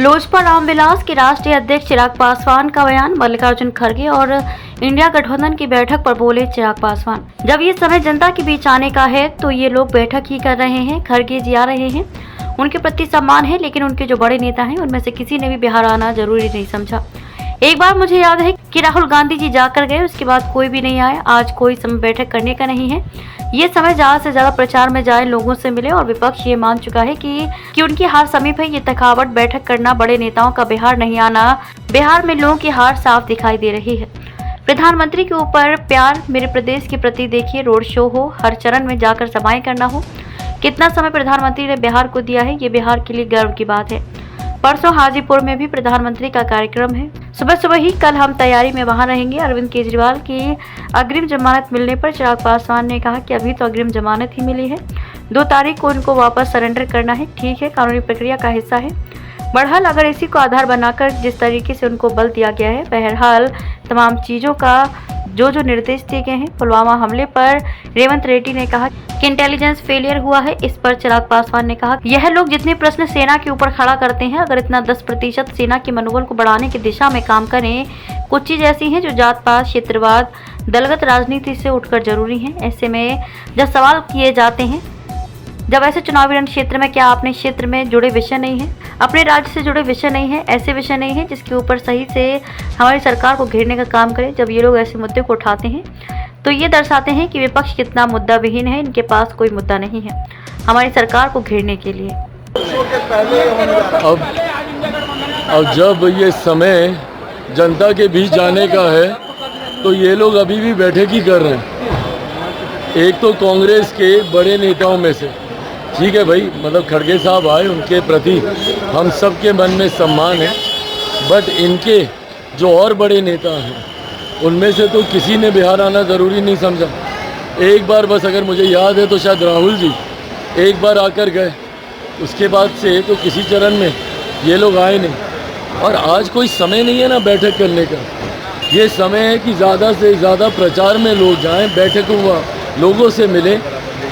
लोजपा रामविलास के राष्ट्रीय अध्यक्ष चिराग पासवान का बयान। मल्लिकार्जुन खड़गे और इंडिया गठबंधन की बैठक पर बोले चिराग पासवान, जब ये समय जनता के बीच आने का है तो ये लोग बैठक ही कर रहे हैं। खड़गे जी आ रहे हैं, उनके प्रति सम्मान है, लेकिन उनके जो बड़े नेता हैं उनमें से किसी ने भी बिहार आना जरूरी नहीं समझा। एक बार मुझे याद है कि राहुल गांधी जी जाकर गए, उसके बाद कोई भी नहीं आया। आज कोई समय बैठक करने का नहीं है। ये समय ज्यादा से ज्यादा प्रचार में जाए, लोगों से मिले, और विपक्ष ये मान चुका है कि उनकी हार समीप है। ये थकावट, बैठक करना, बड़े नेताओं का बिहार नहीं आना, बिहार में लोगों की हार साफ दिखाई दे रही है। प्रधानमंत्री के ऊपर प्यार, मेरे प्रदेश के प्रति देखिए, रोड शो हो, हर चरण में जाकर सभाएं करना हो। कितना समय प्रधानमंत्री ने बिहार को दिया है, ये बिहार के लिए गर्व की बात है। परसों हाजीपुर में भी प्रधानमंत्री का कार्यक्रम है। सुबह सुबह ही कल हम तैयारी में वहां रहेंगे। अरविंद केजरीवाल की अग्रिम जमानत मिलने पर चिराग पासवान ने कहा कि अभी तो अग्रिम जमानत ही मिली है, 2 तारीख को इनको वापस सरेंडर करना है। ठीक है, कानूनी प्रक्रिया का हिस्सा है। बहरहाल अगर इसी को आधार बनाकर जिस तरीके से उनको बल दिया गया है, बहरहाल तमाम चीज़ों का जो निर्देश दिए गए हैं। पुलवामा हमले पर रेवंत रेड्डी ने कहा कि इंटेलिजेंस फेलियर हुआ है। इस पर चिराग पासवान ने कहा, यह लोग जितने प्रश्न सेना के ऊपर खड़ा करते हैं, अगर इतना 10% सेना के मनोबल को बढ़ाने की दिशा में काम करें। कुछ चीज़ ऐसी हैं जो जात पात, क्षेत्रवाद, दलगत राजनीति से उठकर जरूरी हैं। ऐसे में जब सवाल किए जाते हैं, जब ऐसे चुनावी रण क्षेत्र में क्या अपने क्षेत्र में जुड़े विषय नहीं है, अपने राज्य से जुड़े विषय नहीं है, ऐसे विषय नहीं है जिसके ऊपर सही से हमारी सरकार को घेरने का काम करे। जब ये लोग ऐसे मुद्दे को उठाते हैं तो ये दर्शाते हैं कि विपक्ष कितना मुद्दा विहीन है, इनके पास कोई मुद्दा नहीं है हमारी सरकार को घेरने के लिए। अब जब ये समय जनता के बीच जाने का है तो ये लोग अभी भी बैठक ही कर रहे हैं। एक तो कांग्रेस के बड़े नेताओं में से, ठीक है भाई, मतलब खड़गे साहब आए, उनके प्रति हम सब के मन में सम्मान है, बट इनके जो और बड़े नेता हैं उनमें से तो किसी ने बिहार आना ज़रूरी नहीं समझा। एक बार बस, अगर मुझे याद है तो शायद राहुल जी एक बार आकर गए, उसके बाद से तो किसी चरण में ये लोग आए नहीं। और आज कोई समय नहीं है ना बैठक करने का। ये समय है कि ज़्यादा से ज़्यादा प्रचार में लोग जाएं, बैठक हुआ, लोगों से मिलें,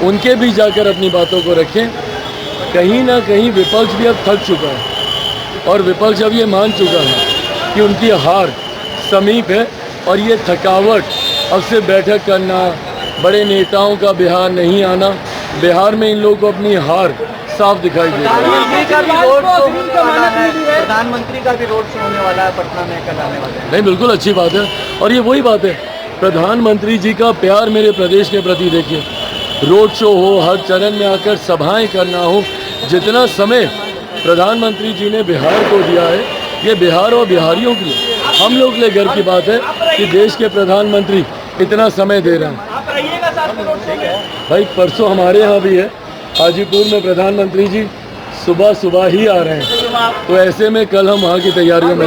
उनके भी जाकर अपनी बातों को रखें। कहीं ना कहीं विपक्ष भी अब थक चुका है और विपक्ष अब ये मान चुका है कि उनकी हार समीप है। और ये थकावट, अब से बैठक करना, बड़े नेताओं का बिहार नहीं आना, बिहार में इन लोगों को अपनी हार साफ दिखाई दे रही है। प्रधानमंत्री का भी रोड शो होने वाला है पटना में, कल आने वाले हैं। नहीं, बिल्कुल अच्छी बात है। और ये वही बात है, प्रधानमंत्री जी का प्यार मेरे प्रदेश के प्रति देखिए, रोड शो हो, हर चरण में आकर सभाएं करना हो। जितना समय प्रधानमंत्री जी ने बिहार को दिया है, ये बिहार और बिहारियों के लिए, हम लोग के लिए गर्व की बात है कि देश के प्रधानमंत्री इतना समय दे रहे हैं। भाई परसों हमारे यहाँ भी है, हाजीपुर में प्रधानमंत्री जी सुबह सुबह ही आ रहे हैं, तो ऐसे में कल हम वहाँ की तैयारियों में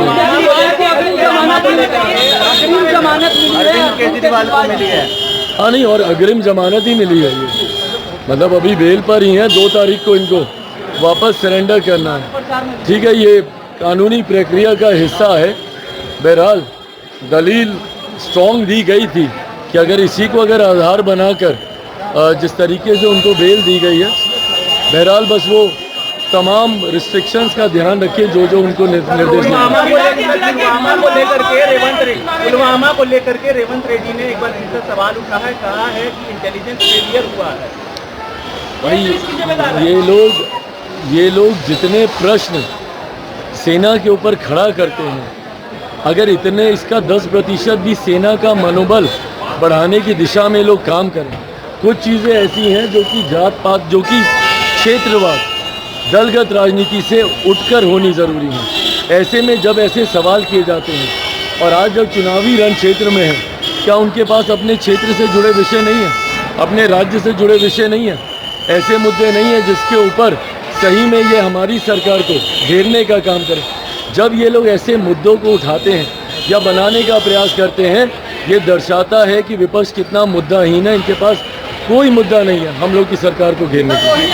हाँ नहीं, और अग्रिम जमानत ही मिली है। ये मतलब अभी बेल पर ही हैं, 2 तारीख को इनको वापस सरेंडर करना है। ठीक है, ये कानूनी प्रक्रिया का हिस्सा है। बहरहाल दलील स्ट्रॉन्ग दी गई थी कि अगर इसी को अगर आधार बनाकर जिस तरीके से उनको बेल दी गई है, बहरहाल बस वो तमाम रिस्ट्रिक्शंस का ध्यान रखें जो उनको निर्देश पुलवामा को लेकर के रेवंत रेड्डी ने एक बार फिर से सवाल उठा है, कहा है कि इंटेलिजेंस फेलियर हुआ है। भाई ये लोग जितने प्रश्न सेना के ऊपर खड़ा करते हैं, अगर इतने इसका 10% भी सेना का मनोबल बढ़ाने की दिशा में लोग काम करें। कुछ चीज़ें ऐसी हैं जो कि जात पात, जो कि क्षेत्रवाद, दलगत राजनीति से उठकर होनी ज़रूरी है। ऐसे में जब ऐसे सवाल किए जाते हैं, और आज जब चुनावी रण क्षेत्र में है, क्या उनके पास अपने क्षेत्र से जुड़े विषय नहीं है, अपने राज्य से जुड़े विषय नहीं है, ऐसे मुद्दे नहीं हैं जिसके ऊपर सही में ये हमारी सरकार को घेरने का काम करें। जब ये लोग ऐसे मुद्दों को उठाते हैं या बनाने का प्रयास करते हैं, ये दर्शाता है कि विपक्ष कितना मुद्दाहीन है, इनके पास कोई मुद्दा नहीं है हम लोग की सरकार को घेरने के लिए।